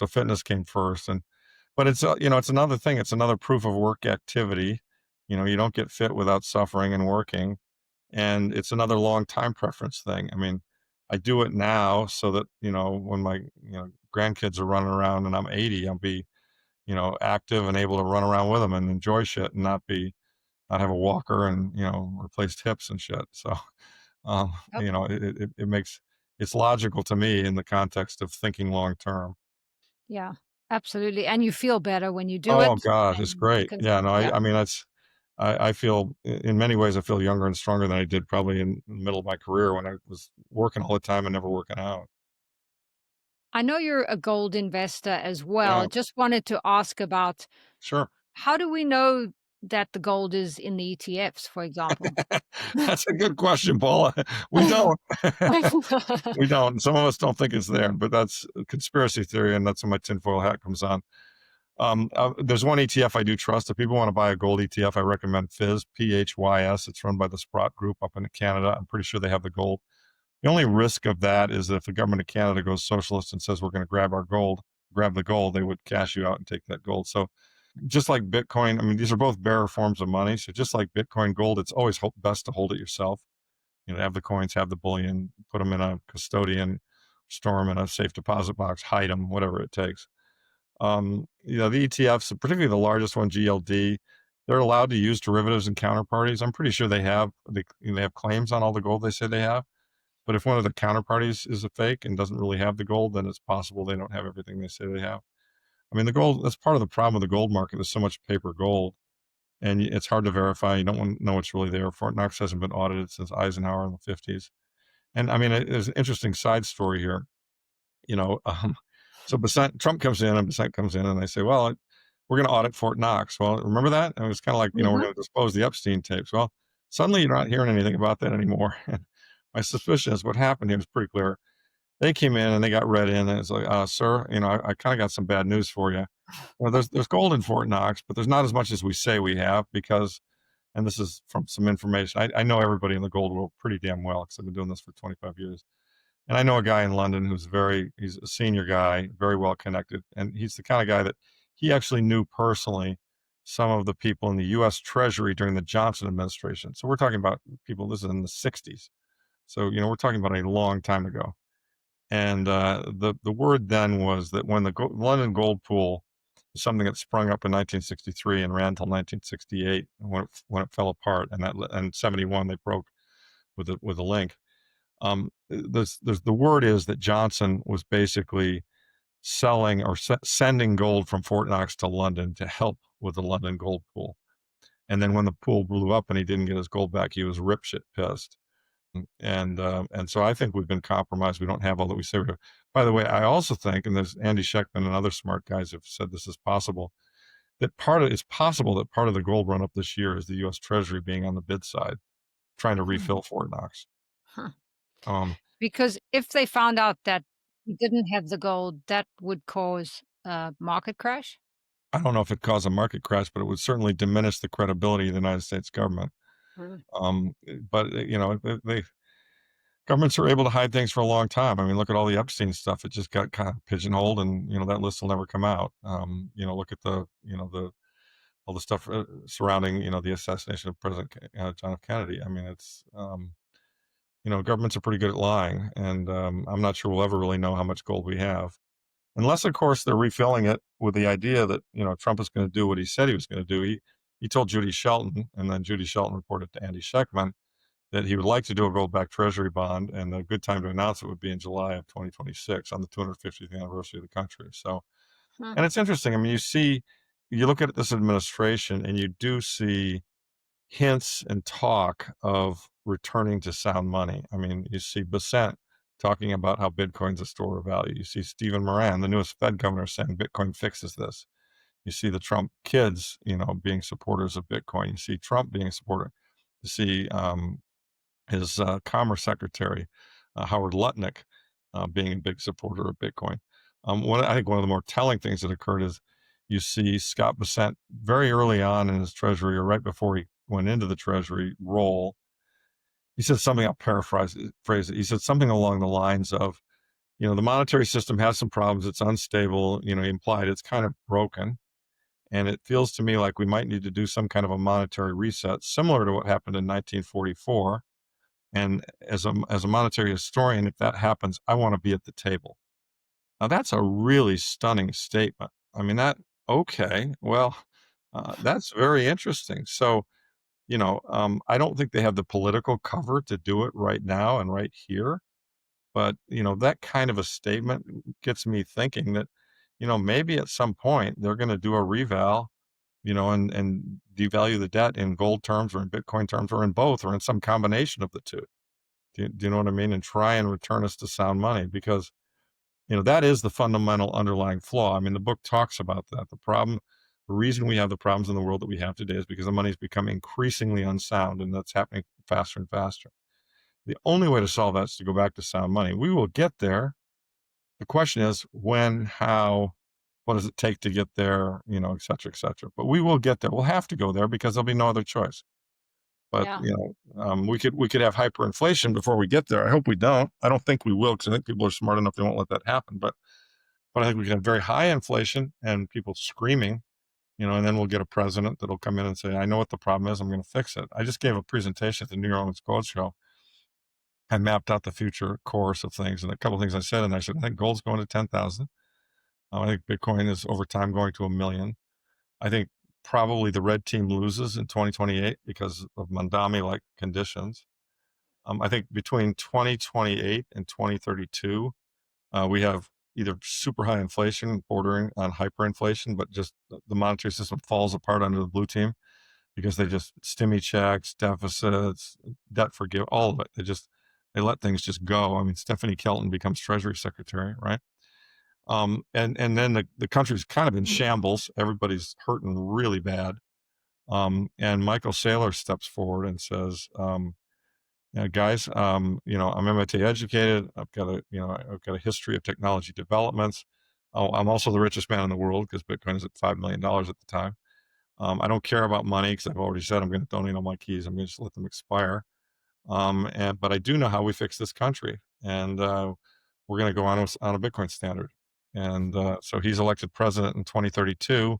fitness came first, but it's another thing. It's another proof of work activity. You don't get fit without suffering and working, and it's another long time preference thing. I mean, I do it now so that when my grandkids are running around and I'm 80, I'll be active and able to run around with them and enjoy shit and not have a walker and replaced hips and shit. So Yep. it makes it's logical to me in the context of thinking long term. Yeah, absolutely. And you feel better when you do Oh it, God, it's and great. because Yeah, no, yeah. I mean I feel in many ways I feel younger and stronger than I did probably in the middle of my career when I was working all the time and never working out. I know you're a gold investor as Yeah, well. Just wanted to ask about sure. how do we know that the gold is in the ETFs, for example? That's a good question, Paula. We don't. We don't. Some of us don't think it's there, but that's a conspiracy theory, and that's when my tinfoil hat comes on. There's one ETF I do trust. If people want to buy a gold ETF, I recommend Phys, PHYS. It's run by the Sprott Group up in Canada. I'm pretty sure they have the gold. The only risk of that is that if the government of Canada goes socialist and says we're going to grab the gold, they would cash you out and take that gold. So just like Bitcoin, I mean, these are both bearer forms of money. So just like Bitcoin gold, it's always best to hold it yourself. Have the coins, have the bullion, put them in a custodian, store them in a safe deposit box, hide them, whatever it takes. The ETFs, particularly the largest one, GLD, they're allowed to use derivatives and counterparties. I'm pretty sure they have claims on all the gold they say they have. But if one of the counterparties is a fake and doesn't really have the gold, then it's possible they don't have everything they say they have. I mean, the gold, that's part of the problem with the gold market. There's so much paper gold and it's hard to verify. You don't want to know what's really there. Fort Knox hasn't been audited since Eisenhower in the 50s. And I mean, there's an interesting side story here. You know, so Trump comes in and Besant comes in and they say, well, we're going to audit Fort Knox. Well, remember that? And it was kind of like, we're Mhm. going to dispose the Epstein tapes. Well, suddenly you're not hearing anything about that anymore. And my suspicion is what happened here is pretty clear. They came in and they got read in and it's like, sir, I kind of got some bad news for you. Well, there's gold in Fort Knox, but there's not as much as we say we have because, and this is from some information. I know everybody in the gold world pretty damn well because I've been doing this for 25 years. And I know a guy in London he's a senior guy, very well connected. And he's the kind of guy that he actually knew personally some of the people in the US Treasury during the Johnson administration. So we're talking about people, this is in the 60s. So, we're talking about a long time ago. And the word then was that when the London Gold Pool is something that sprung up in 1963 and ran until 1968 when it fell apart, and 71 they broke with a link. There's the word is that Johnson was basically selling or sending gold from Fort Knox to London to help with the London Gold Pool. And then when the pool blew up and he didn't get his gold back, he was ripshit pissed. And so I think we've been compromised. We don't have all that we say we have. By the way, I also think, and there's Andy Schechtman and other smart guys have said this is possible, that it's possible that part of the gold run up this year is the U.S. Treasury being on the bid side, trying to Mhm. refill Fort Knox. Huh. Um, Because if they found out that you didn't have the gold, that would cause a market crash? I don't know if it caused a market crash, but it would certainly diminish the credibility of the United States government. Mm. But governments are able to hide things for a long time. I mean, look at all the Epstein stuff. It just got kind of pigeonholed, and that list will never come out. Look at the all the stuff surrounding the assassination of President John F. Kennedy. I mean, it's governments are pretty good at lying, and I'm not sure we'll ever really know how much gold we have, unless of course they're refilling it with the idea that Trump is going to do what he said he was going to do. He told Judy Shelton, and then Judy Shelton reported to Andy Schechtman that he would like to do a gold-backed treasury bond, and a good time to announce it would be in July of 2026 on the 250th anniversary of the country. So, Huh. and it's interesting. I mean, you look at this administration, and you do see hints and talk of returning to sound money. I mean, you see Besant talking about how Bitcoin's a store of value. You see Stephen Moran, the newest Fed governor, saying Bitcoin fixes this. You see the Trump kids, being supporters of Bitcoin. You see Trump being a supporter. You see his Commerce Secretary, Howard Lutnick, being a big supporter of Bitcoin. I think one of the more telling things that occurred is you see Scott Bessent very early on in his Treasury, or right before he went into the Treasury role. He said something, I'll paraphrase phrase it. He said something along the lines of, the monetary system has some problems. It's unstable. He implied it's kind of broken. And it feels to me like we might need to do some kind of a monetary reset, similar to what happened in 1944. And as a monetary historian, if that happens, I want to be at the table. Now that's a really stunning statement. I mean, okay, well, that's very interesting. So, I don't think they have the political cover to do it right now and right here. But, that kind of a statement gets me thinking that, maybe at some point they're going to do a reval, and devalue the debt in gold terms or in Bitcoin terms or in both or in some combination of the two. Do you know what I mean? And try and return us to sound money because, that is the fundamental underlying flaw. I mean, the book talks about that. The reason we have the problems in the world that we have today is because the money's become increasingly unsound, and that's happening faster and faster. The only way to solve that is to go back to sound money. We will get there. The question is when, how, what does it take to get there, et cetera, et cetera. But we will get there. We'll have to go there because there'll be no other choice. But, Yeah. we could have hyperinflation before we get there. I hope we don't. I don't think we will because I think people are smart enough they won't let that happen. But I think we can have very high inflation and people screaming, and then we'll get a president that'll come in and say, I know what the problem is. I'm going to fix it. I just gave a presentation at the New Orleans Gold Show. I mapped out the future course of things, and a couple of things I said, and I said, I think gold's going to 10,000. I think Bitcoin is over time going to 1 million. I think probably the red team loses in 2028 because of Mandami like conditions. I think between 2028 and 2032, we have either super high inflation bordering on hyperinflation, but just the monetary system falls apart under the blue team because they just stimmy checks, deficits, debt forgive, all of it. They let things just go. I mean, Stephanie Kelton becomes Treasury Secretary, right? And then the country's kind of in shambles. Everybody's hurting really bad. And Michael Saylor steps forward and says, "Yeah, guys, I'm MIT educated. I've got a history of technology developments. Oh, I'm also the richest man in the world because Bitcoin is at $5 million at the time. I don't care about money because I've already said I'm going to donate all my keys. I'm going to just let them expire. But I do know how we fix this country, and we're going to go on a Bitcoin standard." And so he's elected president in 2032.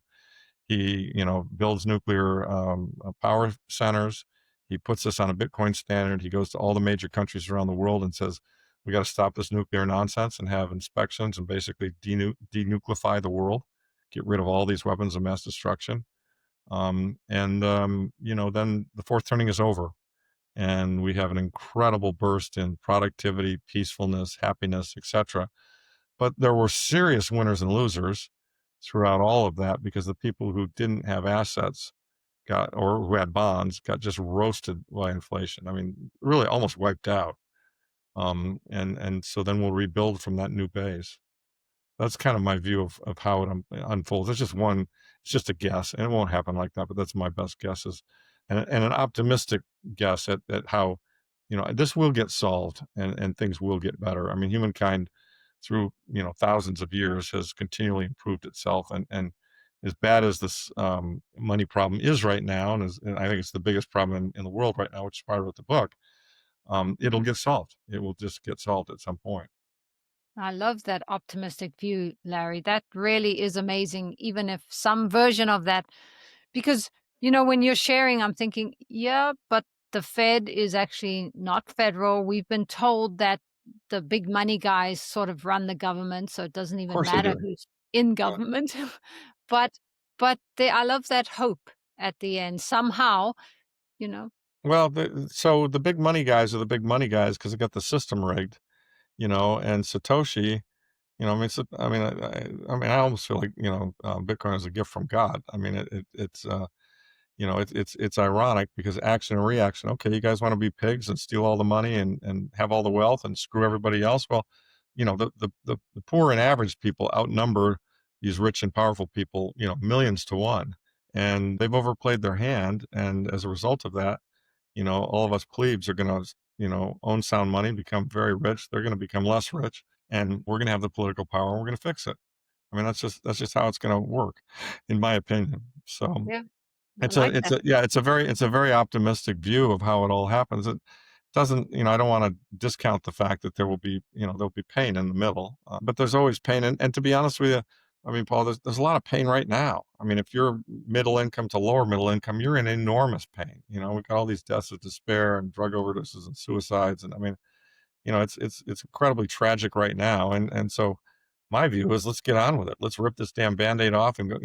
He, builds nuclear power centers. He puts us on a Bitcoin standard. He goes to all the major countries around the world and says, "We got to stop this nuclear nonsense and have inspections and basically denucleify the world, get rid of all these weapons of mass destruction." Then the fourth turning is over, and we have an incredible burst in productivity, peacefulness, happiness, etc. But there were serious winners and losers throughout all of that because the people who didn't have assets or who had bonds got just roasted by inflation. I mean, really almost wiped out. And so then we'll rebuild from that new base. That's kind of my view of how it unfolds. It's just a guess, and it won't happen like that, but that's my best guesses, and an optimistic guess at how, this will get solved and things will get better. I mean, humankind through, thousands of years has continually improved itself, and as bad as this money problem is right now, and I think it's the biggest problem in the world right now, which is why I wrote the book, it'll get solved. It will just get solved at some point. I love that optimistic view, Larry. That really is amazing, even if some version of that, because, when you're sharing, I'm thinking, yeah, but the Fed is actually not federal. We've been told that the big money guys sort of run the government, so it doesn't Of even course they matter do. who's in Yeah. government. but I love that hope at the end. Somehow, you know, Well, so the big money guys are the big money guys because they got the system rigged, and Satoshi, I mean, I almost feel like, Bitcoin is a gift from God. I mean, it's ironic because action and reaction. Okay, you guys want to be pigs and steal all the money and have all the wealth and screw everybody else. Well, the poor and average people outnumber these rich and powerful people, millions to one, and they've overplayed their hand. And as a result of that, all of us plebes are going to, own sound money, become very rich. They're going to become less rich, and we're going to have the political power, and we're going to fix it. I mean, that's just how it's going to work, in my opinion. So yeah, I it's like a it's that. a yeah, it's a very optimistic view of how it all happens. It doesn't, I don't want to discount the fact that there'll be pain in the middle, but there's always pain. And to be honest with you, I mean, Paul, there's a lot of pain right now. I mean, if you're middle income to lower middle income, you're in enormous pain. We've got all these deaths of despair and drug overdoses and suicides, and I mean, it's incredibly tragic right now. And so my view is let's get on with it. Let's rip this damn Band-Aid off and go,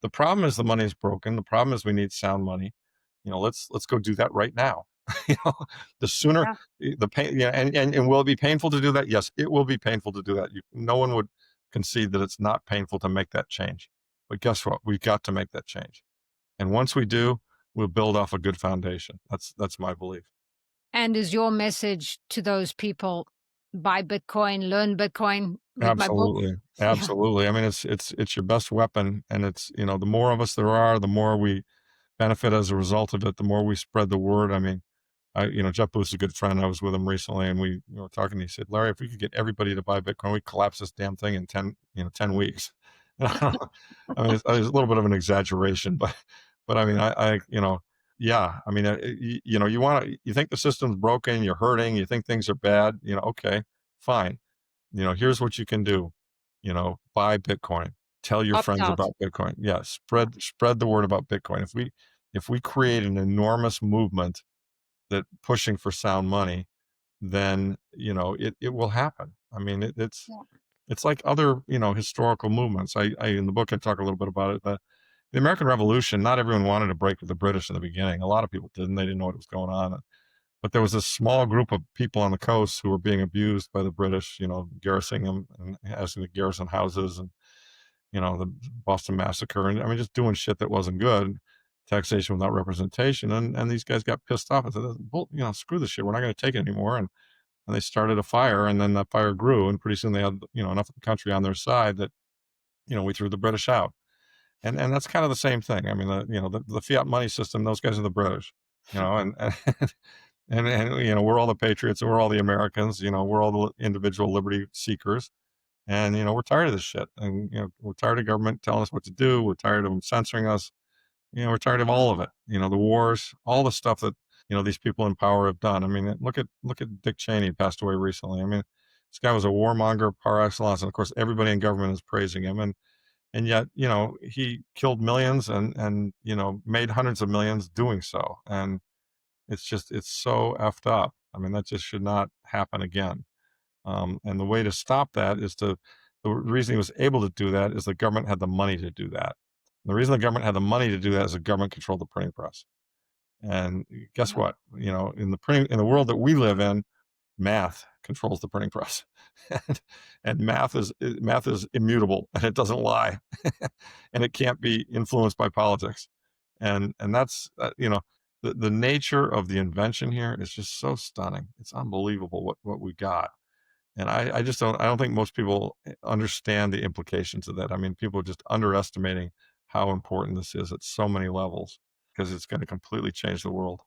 the problem is the money is broken. The problem is we need sound money. Let's go do that right now. you know, the sooner Yeah. the pain, yeah, and will it be painful to do that? Yes, it will be painful to do that. No one would concede that it's not painful to make that change. But guess what? We've got to make that change. And once we do, we'll build off a good foundation. That's my belief. And is your message to those people, buy Bitcoin, learn Bitcoin, read my book? Absolutely. Yeah. Absolutely. I mean, it's your best weapon, and it's, the more of us there are, the more we benefit as a result of it, the more we spread the word. I mean, Jeff Booth's a good friend. I was with him recently, and we were talking. He said, "Larry, if we could get everybody to buy Bitcoin, we collapse this damn thing in 10 weeks." And I don't know. I mean, it's a little bit of an exaggeration, but I mean, yeah. I mean, you think the system's broken, you're hurting, you think things are bad. Okay, fine. Here's what you can do. Buy Bitcoin. Tell your Opt friends out. about Bitcoin. Yeah, spread the word about Bitcoin. If we create an enormous movement that pushing for sound money, then it will happen. I mean, Yeah. it's like other historical movements. I in the book I talk a little bit about it. The American Revolution. Not everyone wanted to break with the British in the beginning. A lot of people didn't. They didn't know what was going on. but there was this small group of people on the coast who were being abused by the British, garrisoning them and having to garrison houses, and the Boston Massacre, and I mean, just doing shit that wasn't good, taxation without representation, and these guys got pissed off and said, "Well, screw this shit. We're not going to take it anymore." And they started a fire, and then that fire grew, and pretty soon they had enough of the country on their side that we threw the British out, and that's kind of the same thing. I mean, the fiat money system, those guys are the British, and and we're all the patriots, and we're all the Americans, we're all the individual liberty seekers, and we're tired of this shit, and we're tired of government telling us what to do. We're tired of them censoring us. We're tired of all of it. The wars, all the stuff that these people in power have done. I mean, look at Dick Cheney, passed away recently. I mean, this guy was a warmonger par excellence, and of course, everybody in government is praising him, and yet he killed millions and made hundreds of millions doing so, and it's so effed up. I mean, that just should not happen again. And the way to stop that is the reason he was able to do that is the government had the money to do that. The reason the government had the money to do that is the government controlled the printing press. And guess Yeah. what? In the world that we live in, math controls the printing press, and math is immutable, and it doesn't lie, and it can't be influenced by politics, and that's the nature of the invention here is just so stunning. It's unbelievable what we got. And I just I don't think most people understand the implications of that. I mean, people are just underestimating how important this is at so many levels, because it's going to completely change the world.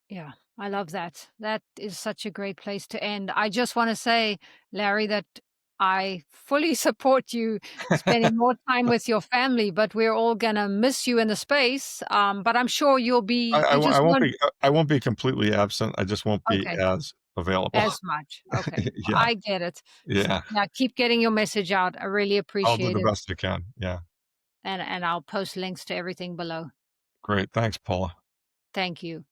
Yeah, I love that. That is such a great place to end. I just want to say, Larry, that I fully support you spending more time with your family, but we're all gonna miss you in the space. But I'm sure you I just won't won't. be I won't be completely absent. I just won't be Okay, as available. as much. Okay, Yeah, I get it. yeah. Yeah, keep getting your message out. I really I'll do appreciate the it, best I can. Yeah, and I'll post links to everything below. great. Thanks, Paula. Thank you.